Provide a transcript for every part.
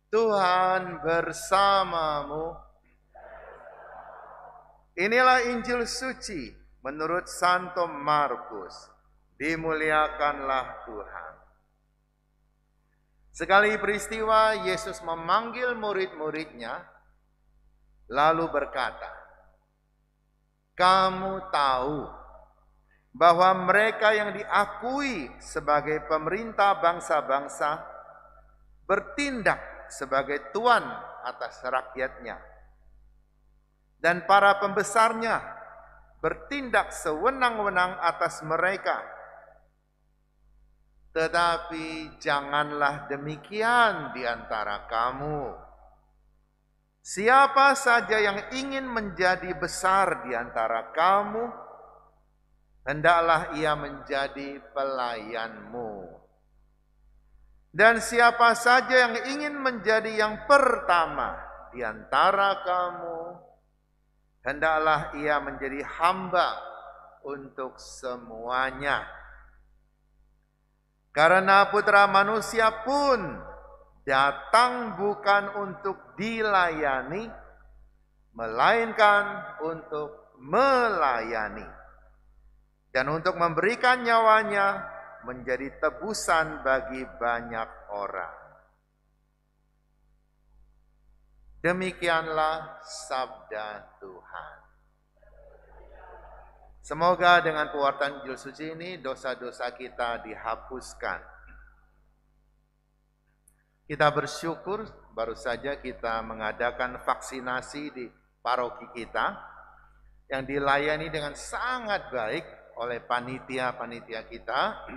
Tuhan bersamamu. Inilah Injil suci menurut Santo Markus. Dimuliakanlah Tuhan. Sekali peristiwa Yesus memanggil murid-muridnya, lalu berkata, "Kamu tahu bahwa mereka yang diakui sebagai pemerintah bangsa-bangsa bertindak sebagai tuan atas rakyatnya, dan para pembesarnya bertindak sewenang-wenang atas mereka. Tetapi janganlah demikian di antara kamu. Siapa saja yang ingin menjadi besar di antara kamu, hendaklah ia menjadi pelayanmu. Dan siapa saja yang ingin menjadi yang pertama di antara kamu, hendaklah ia menjadi hamba untuk semuanya. Karena Putra Manusia pun datang bukan untuk dilayani, melainkan untuk melayani, dan untuk memberikan nyawanya menjadi tebusan bagi banyak orang." Demikianlah sabda Tuhan. Semoga dengan pewartaan Injil suci ini dosa-dosa kita dihapuskan. Kita bersyukur baru saja kita mengadakan vaksinasi di paroki kita yang dilayani dengan sangat baik oleh panitia-panitia kita,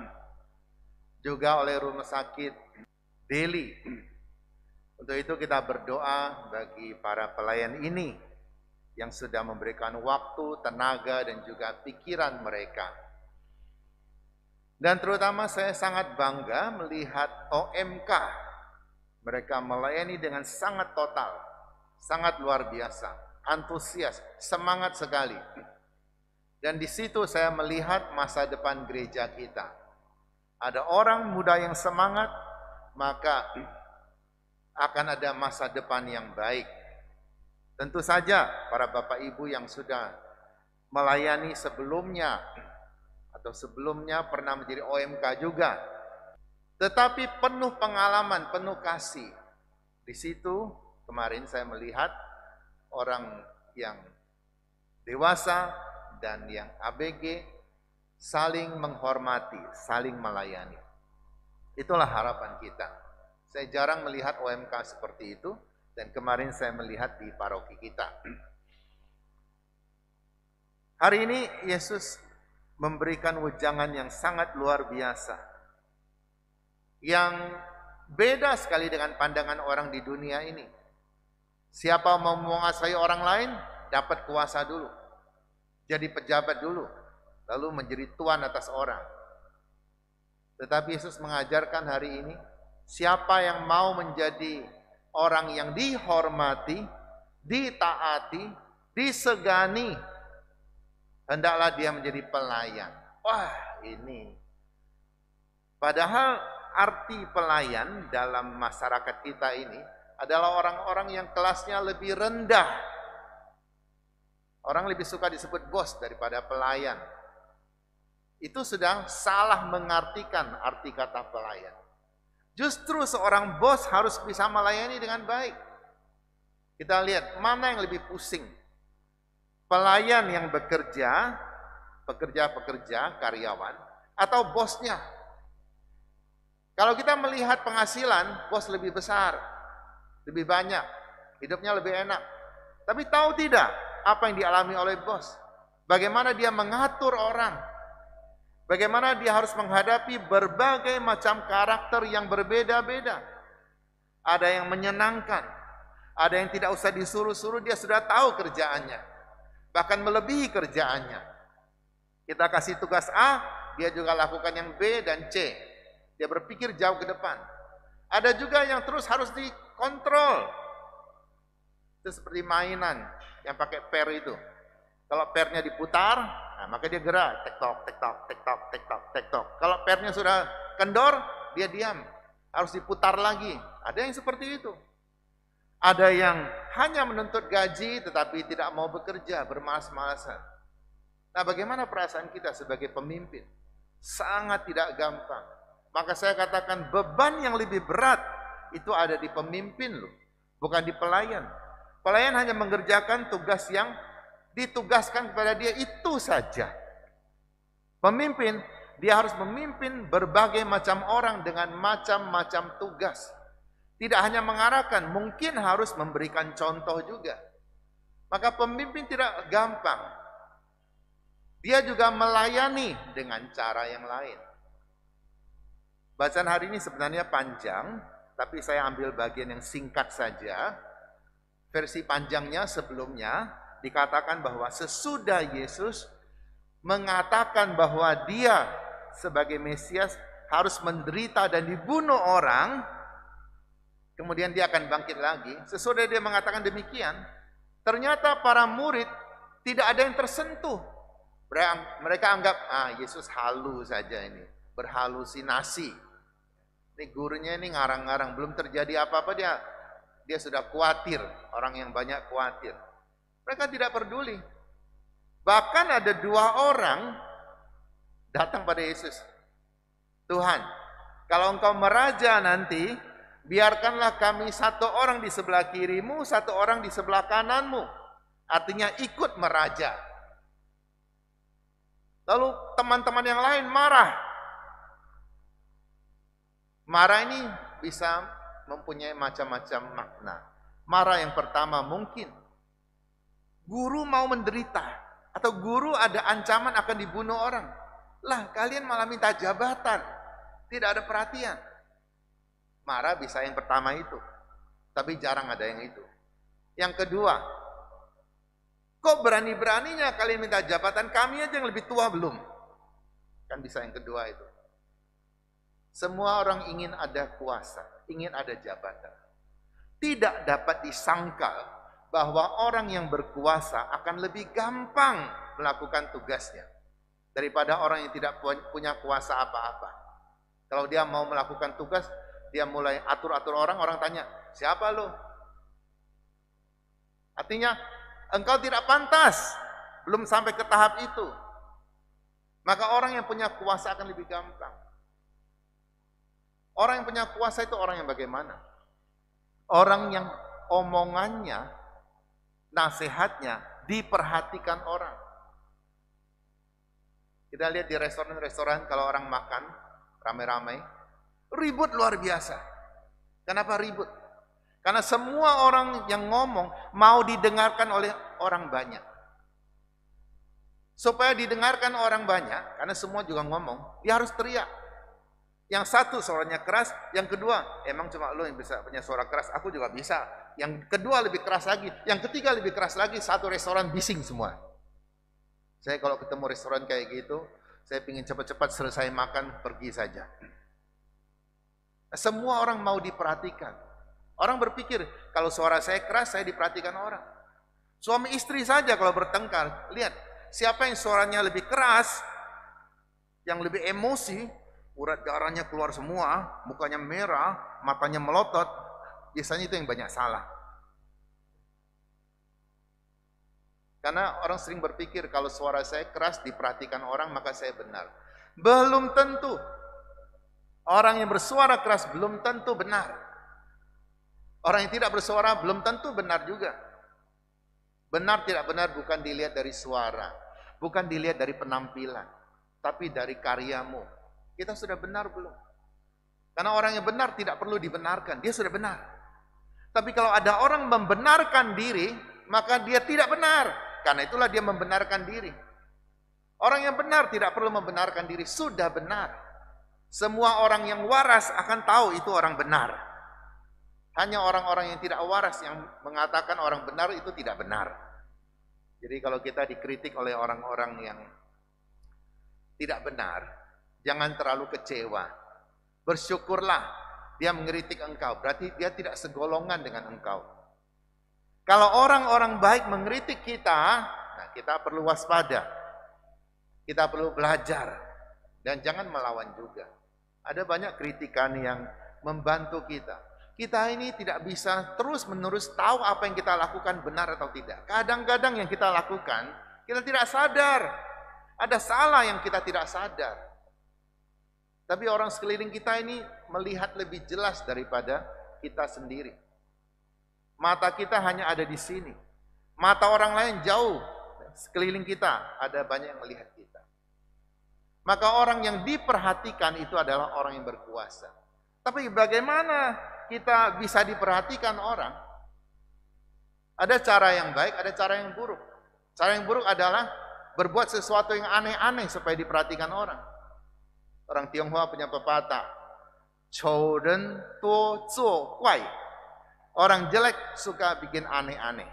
juga oleh rumah sakit Deli. Untuk itu kita berdoa bagi para pelayan ini yang sudah memberikan waktu, tenaga, dan juga pikiran mereka. Dan terutama saya sangat bangga melihat OMK. Mereka melayani dengan sangat total, sangat luar biasa, antusias, semangat sekali. Dan di situ saya melihat masa depan gereja kita. Ada orang muda yang semangat, maka akan ada masa depan yang baik. Tentu saja para Bapak Ibu yang sudah melayani sebelumnya atau sebelumnya pernah menjadi OMK juga, tetapi penuh pengalaman, penuh kasih. Di situ kemarin saya melihat orang yang dewasa dan yang ABG saling menghormati, saling melayani. Itulah harapan kita. Saya jarang melihat OMK seperti itu, dan kemarin saya melihat di paroki kita. Hari ini Yesus memberikan wejangan yang sangat luar biasa, yang beda sekali dengan pandangan orang di dunia ini. Siapa mau menguasai orang lain, dapat kuasa dulu, jadi pejabat dulu, lalu menjadi tuan atas orang. Tetapi Yesus mengajarkan hari ini, siapa yang mau menjadi orang yang dihormati, ditaati, disegani, hendaklah dia menjadi pelayan. Wah, ini. Padahal arti pelayan dalam masyarakat kita ini adalah orang-orang yang kelasnya lebih rendah. Orang lebih suka disebut bos daripada pelayan. Itu sudah salah mengartikan arti kata pelayan. Justru seorang bos harus bisa melayani dengan baik. Kita lihat mana yang lebih pusing. Pelayan yang bekerja, pekerja-pekerja, karyawan, atau bosnya. Kalau kita melihat penghasilan, bos lebih besar, lebih banyak, hidupnya lebih enak. Tapi tahu tidak apa yang dialami oleh bos? Bagaimana dia mengatur orang? Bagaimana dia harus menghadapi berbagai macam karakter yang berbeda-beda. Ada yang menyenangkan, ada yang tidak usah disuruh-suruh, dia sudah tahu kerjaannya. Bahkan melebihi kerjaannya. Kita kasih tugas A, dia juga lakukan yang B dan C. Dia berpikir jauh ke depan. Ada juga yang terus harus dikontrol. Itu seperti mainan yang pakai per itu. Kalau pernya diputar, nah maka dia gerak, tek-tok, tek-tok, tek-tok, tek-tok, tek-tok. Kalau pernya sudah kendor, dia diam. Harus diputar lagi. Ada yang seperti itu. Ada yang hanya menuntut gaji tetapi tidak mau bekerja, bermalas-malasan. Nah, bagaimana perasaan kita sebagai pemimpin? Sangat tidak gampang. Maka saya katakan beban yang lebih berat itu ada di pemimpin loh, bukan di pelayan. Pelayan hanya mengerjakan tugas yang ditugaskan kepada dia, itu saja. Pemimpin, dia harus memimpin berbagai macam orang dengan macam-macam tugas. Tidak hanya mengarahkan, mungkin harus memberikan contoh juga. Maka pemimpin tidak gampang. Dia juga melayani dengan cara yang lain. Bacaan hari ini sebenarnya panjang, tapi saya ambil bagian yang singkat saja. Versi panjangnya sebelumnya dikatakan bahwa sesudah Yesus mengatakan bahwa dia sebagai Mesias harus menderita dan dibunuh orang, kemudian dia akan bangkit lagi. Sesudah dia mengatakan demikian, ternyata para murid tidak ada yang tersentuh. Mereka anggap, Yesus halu saja ini, berhalusinasi. Ini gurunya ini ngarang-ngarang, belum terjadi apa-apa dia sudah khawatir, orang yang banyak khawatir. Mereka tidak peduli. Bahkan ada 2 orang datang pada Yesus. Tuhan, kalau engkau meraja nanti, biarkanlah kami 1 orang di sebelah kirimu, 1 orang di sebelah kananmu. Artinya ikut meraja. Lalu teman-teman yang lain marah. Marah ini bisa mempunyai macam-macam makna. Marah yang pertama mungkin guru mau menderita, atau guru ada ancaman akan dibunuh orang. Lah, kalian malah minta jabatan. Tidak ada perhatian. Marah bisa yang pertama itu, tapi jarang ada yang itu. Yang kedua, kok berani-beraninya kalian minta jabatan, kami aja yang lebih tua belum? Kan bisa yang kedua itu. Semua orang ingin ada kuasa, ingin ada jabatan. Tidak dapat disangkal bahwa orang yang berkuasa akan lebih gampang melakukan tugasnya daripada orang yang tidak punya kuasa apa-apa. Kalau dia mau melakukan tugas, dia mulai atur-atur orang, orang tanya, siapa lo? Artinya, engkau tidak pantas, belum sampai ke tahap itu. Maka orang yang punya kuasa akan lebih gampang. Orang yang punya kuasa itu orang yang bagaimana? Orang yang omongannya, nasihatnya diperhatikan orang. Kita lihat di restoran-restoran kalau orang makan ramai-ramai, ribut luar biasa. Kenapa ribut? Karena semua orang yang ngomong mau didengarkan oleh orang banyak. Supaya didengarkan orang banyak, karena semua juga ngomong, dia harus teriak. Yang satu suaranya keras, yang kedua, emang cuma lo yang bisa punya suara keras, aku juga bisa. Yang kedua lebih keras lagi, yang ketiga lebih keras lagi, satu restoran bising semua. Saya kalau ketemu restoran kayak gitu, saya ingin cepat-cepat selesai makan, pergi saja. Semua orang mau diperhatikan. Orang berpikir, kalau suara saya keras, saya diperhatikan orang. Suami istri saja kalau bertengkar, lihat, siapa yang suaranya lebih keras, yang lebih emosi, urat darahnya keluar semua, mukanya merah, matanya melotot, biasanya itu yang banyak salah. Karena orang sering berpikir kalau suara saya keras diperhatikan orang maka saya benar. Belum tentu. Orang yang bersuara keras belum tentu benar. Orang yang tidak bersuara belum tentu benar juga. Benar tidak benar bukan dilihat dari suara, bukan dilihat dari penampilan, tapi dari karyamu. Kita sudah benar belum? Karena orang yang benar tidak perlu dibenarkan, dia sudah benar. Tapi kalau ada orang membenarkan diri, maka dia tidak benar. Karena itulah dia membenarkan diri. Orang yang benar tidak perlu membenarkan diri, sudah benar. Semua orang yang waras akan tahu itu orang benar. Hanya orang-orang yang tidak waras yang mengatakan orang benar itu tidak benar. Jadi kalau kita dikritik oleh orang-orang yang tidak benar, jangan terlalu kecewa. Bersyukurlah dia mengkritik engkau, berarti dia tidak segolongan dengan engkau. Kalau orang-orang baik mengkritik kita, nah kita perlu waspada. Kita perlu belajar dan jangan melawan juga. Ada banyak kritikan yang membantu kita. kita ini tidak bisa terus-menerus tahu apa yang kita lakukan benar atau tidak. Kadang-kadang yang kita lakukan, kita tidak sadar. Ada salah yang kita tidak sadar. Tapi orang sekeliling kita ini melihat lebih jelas daripada kita sendiri. Mata kita hanya ada di sini. Mata orang lain jauh. Sekeliling kita ada banyak yang melihat kita. Maka orang yang diperhatikan itu adalah orang yang berkuasa. Tapi bagaimana kita bisa diperhatikan orang? Ada cara yang baik, ada cara yang buruk. Cara yang buruk adalah berbuat sesuatu yang aneh-aneh supaya diperhatikan orang. Orang Tionghoa punya pepatah, "Chou ren duo zuo guai." Orang jelek suka bikin aneh-aneh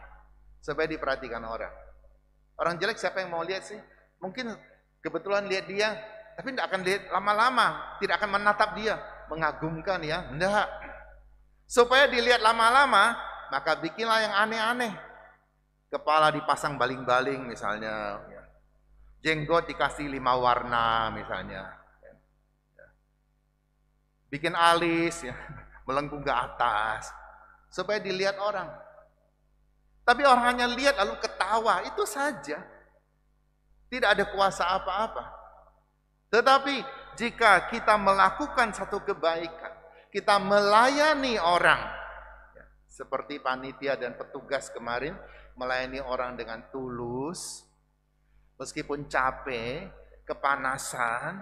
supaya diperhatikan orang. Orang jelek siapa yang mau lihat sih? Mungkin kebetulan lihat dia, tapi tidak akan lihat lama-lama, tidak akan menatap dia, mengagumkan ya, enggak. Supaya dilihat lama-lama, maka bikinlah yang aneh-aneh. Kepala dipasang baling-baling misalnya, jenggot dikasih 5 warna misalnya, bikin alis ya, melengkung ke atas, supaya dilihat orang. Tapi orang hanya lihat lalu ketawa, itu saja. Tidak ada kuasa apa-apa. Tetapi jika kita melakukan satu kebaikan, kita melayani orang, seperti panitia dan petugas kemarin, melayani orang dengan tulus, meskipun capek, kepanasan,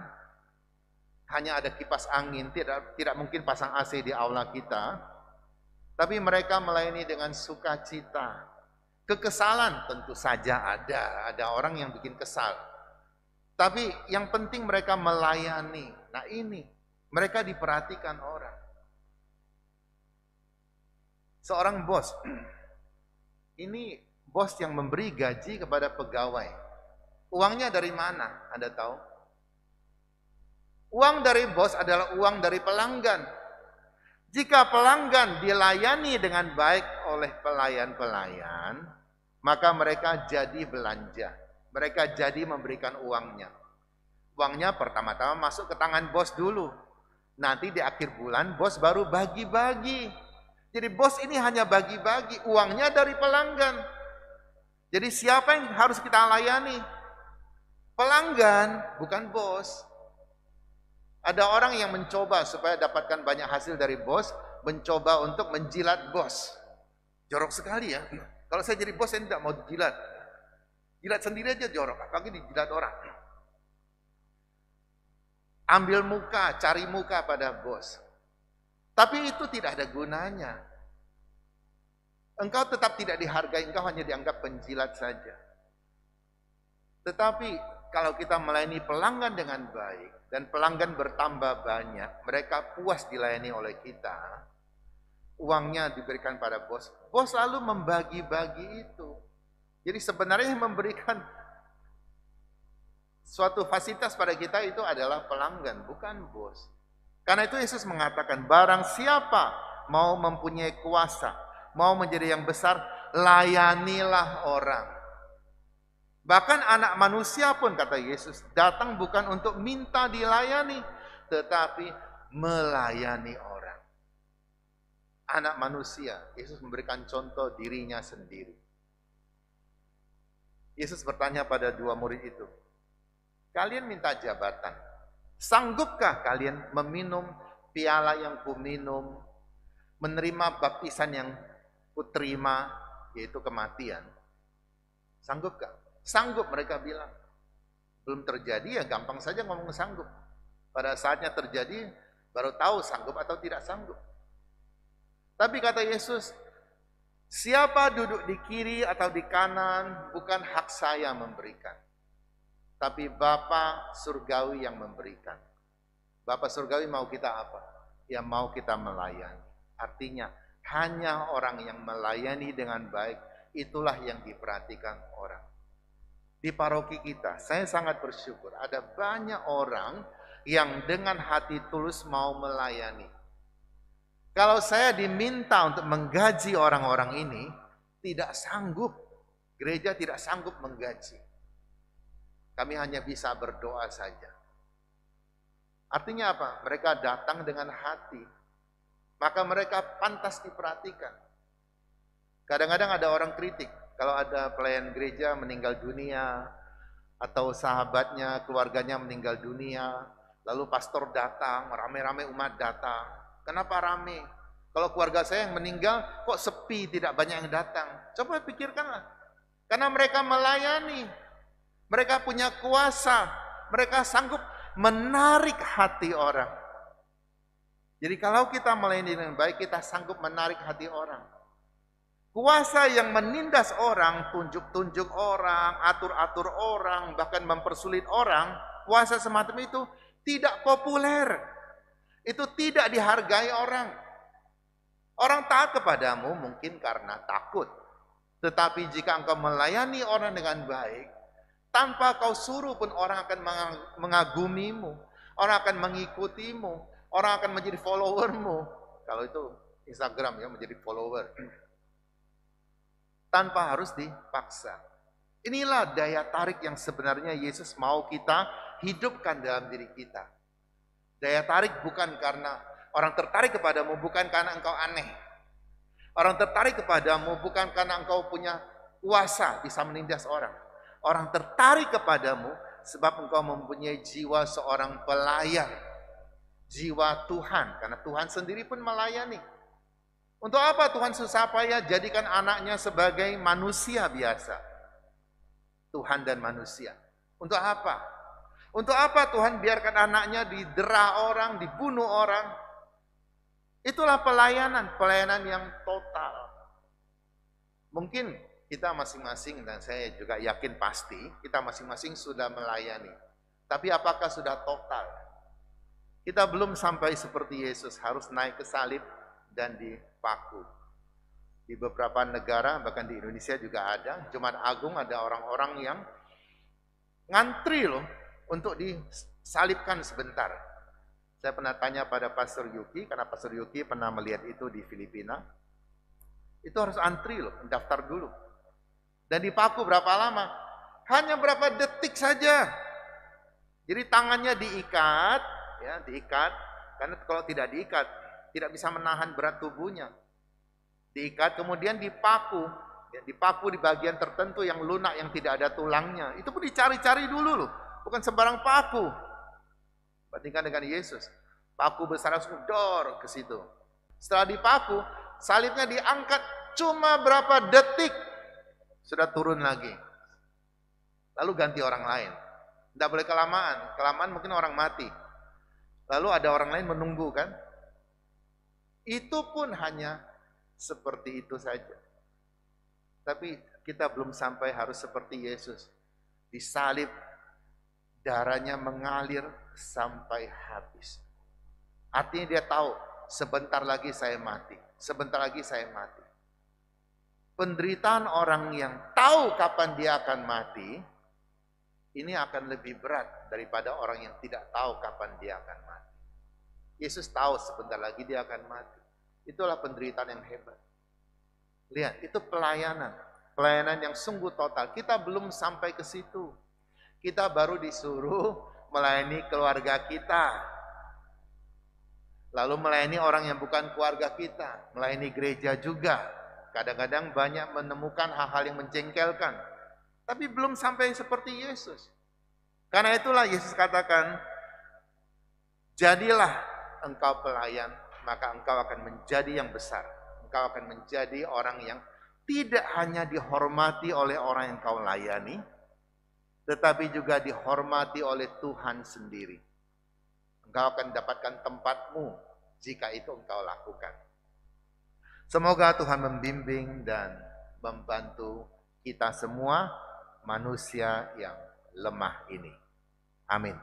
hanya ada kipas angin, tidak mungkin pasang AC di aula kita, tapi mereka melayani dengan sukacita. Kekesalan tentu saja ada orang yang bikin kesal. Tapi yang penting mereka melayani. Nah ini, mereka diperhatikan orang. Seorang bos, ini bos yang memberi gaji kepada pegawai. Uangnya dari mana? Anda tahu? Uang dari bos adalah uang dari pelanggan. Jika pelanggan dilayani dengan baik oleh pelayan-pelayan, maka mereka jadi belanja. Mereka jadi memberikan uangnya. Uangnya pertama-tama masuk ke tangan bos dulu. Nanti di akhir bulan bos baru bagi-bagi. Jadi bos ini hanya bagi-bagi, uangnya dari pelanggan. Jadi siapa yang harus kita layani? Pelanggan, bukan bos. Ada orang yang mencoba supaya dapatkan banyak hasil dari bos, mencoba untuk menjilat bos. Jorok sekali ya. Kalau saya jadi bos, saya tidak mau dijilat. Jilat sendiri aja jorok, apalagi dijilat orang. Ambil muka, cari muka pada bos. Tapi itu tidak ada gunanya. Engkau tetap tidak dihargai, engkau hanya dianggap penjilat saja. Tetapi kalau kita melayani pelanggan dengan baik, dan pelanggan bertambah banyak, mereka puas dilayani oleh kita, uangnya diberikan pada bos. Bos lalu membagi-bagi itu. Jadi sebenarnya yang memberikan suatu fasilitas pada kita itu adalah pelanggan, bukan bos. Karena itu Yesus mengatakan, barang siapa mau mempunyai kuasa, mau menjadi yang besar, layanilah orang. Bahkan anak manusia pun, kata Yesus, datang bukan untuk minta dilayani, tetapi melayani orang. Anak manusia, Yesus memberikan contoh dirinya sendiri. Yesus bertanya pada 2 murid itu, kalian minta jabatan, sanggupkah kalian meminum piala yang kuminum, menerima baptisan yang kuterima, yaitu kematian? Sanggupkah? Sanggup, mereka bilang. Belum terjadi ya gampang saja ngomong sanggup. Pada saatnya terjadi baru tahu sanggup atau tidak sanggup. Tapi kata Yesus, siapa duduk di kiri atau di kanan bukan hak saya memberikan, tapi Bapa surgawi yang memberikan. Bapa surgawi mau kita apa? Ya mau kita melayani. Artinya hanya orang yang melayani dengan baik, itulah yang diperhatikan orang. Di paroki kita, saya sangat bersyukur ada banyak orang yang dengan hati tulus mau melayani. Kalau saya diminta untuk menggaji orang-orang ini, tidak sanggup. Gereja tidak sanggup menggaji. Kami hanya bisa berdoa saja. Artinya apa? Mereka datang dengan hati. maka mereka pantas diperhatikan. Kadang-kadang ada orang kritik, kalau ada pelayan gereja meninggal dunia, atau sahabatnya, keluarganya meninggal dunia, lalu pastor datang, rame-rame umat datang. Kenapa rame? Kalau keluarga saya yang meninggal, kok sepi, tidak banyak yang datang. Coba pikirkanlah. Karena mereka melayani, mereka punya kuasa, mereka sanggup menarik hati orang. Jadi kalau kita melayani dengan baik, kita sanggup menarik hati orang. Kuasa yang menindas orang, tunjuk-tunjuk orang, atur-atur orang, bahkan mempersulit orang, kuasa semacam itu tidak populer. Itu tidak dihargai orang. Orang taat kepadamu mungkin karena takut. Tetapi jika engkau melayani orang dengan baik, tanpa kau suruh pun orang akan mengagumimu, orang akan mengikutimu, orang akan menjadi followermu. Kalau itu Instagram ya, menjadi follower. Tanpa harus dipaksa. Inilah daya tarik yang sebenarnya Yesus mau kita hidupkan dalam diri kita. Daya tarik bukan karena orang tertarik kepadamu, bukan karena engkau aneh. Orang tertarik kepadamu bukan karena engkau punya kuasa bisa menindas orang. Orang tertarik kepadamu sebab engkau mempunyai jiwa seorang pelayan. Jiwa Tuhan, karena Tuhan sendiri pun melayani. Untuk apa Tuhan susah payah jadikan anaknya sebagai manusia biasa? Tuhan dan manusia. Untuk apa? Untuk apa Tuhan biarkan anaknya didera orang, dibunuh orang? Itulah pelayanan yang total. Mungkin kita masing-masing, dan saya juga yakin pasti, kita masing-masing sudah melayani. Tapi apakah sudah total? Kita belum sampai seperti Yesus, harus naik ke salib dan dipaku. Di beberapa negara, bahkan di Indonesia juga ada, Jumat Agung ada orang-orang yang ngantri loh untuk disalibkan sebentar. Saya pernah tanya pada Pastor Yuki, karena Pastor Yuki pernah melihat itu di Filipina. Itu harus antri loh, mendaftar dulu. Dan dipaku berapa lama? Hanya berapa detik saja. Jadi tangannya diikat, ya diikat, karena kalau tidak diikat, tidak bisa menahan berat tubuhnya. Diikat, kemudian dipaku. Ya, dipaku di bagian tertentu yang lunak, yang tidak ada tulangnya. Itu pun dicari-cari dulu loh. Bukan sembarang paku. Bandingkan dengan Yesus. Paku besar langsung dor ke situ. Setelah dipaku, salibnya diangkat cuma berapa detik. Sudah turun lagi. Lalu ganti orang lain. Tidak boleh kelamaan. Kelamaan mungkin orang mati. Lalu ada orang lain menunggu kan. Itu pun hanya seperti itu saja. Tapi kita belum sampai harus seperti Yesus. Disalib, darahnya mengalir sampai habis. Artinya dia tahu, sebentar lagi saya mati. Sebentar lagi saya mati. Penderitaan orang yang tahu kapan dia akan mati, ini akan lebih berat daripada orang yang tidak tahu kapan dia akan mati. Yesus tahu sebentar lagi dia akan mati. Itulah penderitaan yang hebat. Lihat, itu pelayanan. Pelayanan yang sungguh total. Kita belum sampai ke situ. Kita baru disuruh melayani keluarga kita. Lalu melayani orang yang bukan keluarga kita. Melayani gereja juga. Kadang-kadang banyak menemukan hal-hal yang menjengkelkan. Tapi belum sampai seperti Yesus. Karena itulah Yesus katakan, jadilah engkau pelayan, maka engkau akan menjadi yang besar. Engkau akan menjadi orang yang tidak hanya dihormati oleh orang yang kau layani, tetapi juga dihormati oleh Tuhan sendiri. Engkau akan mendapatkan tempatmu jika itu engkau lakukan. Semoga Tuhan membimbing dan membantu kita semua manusia yang lemah ini. Amin.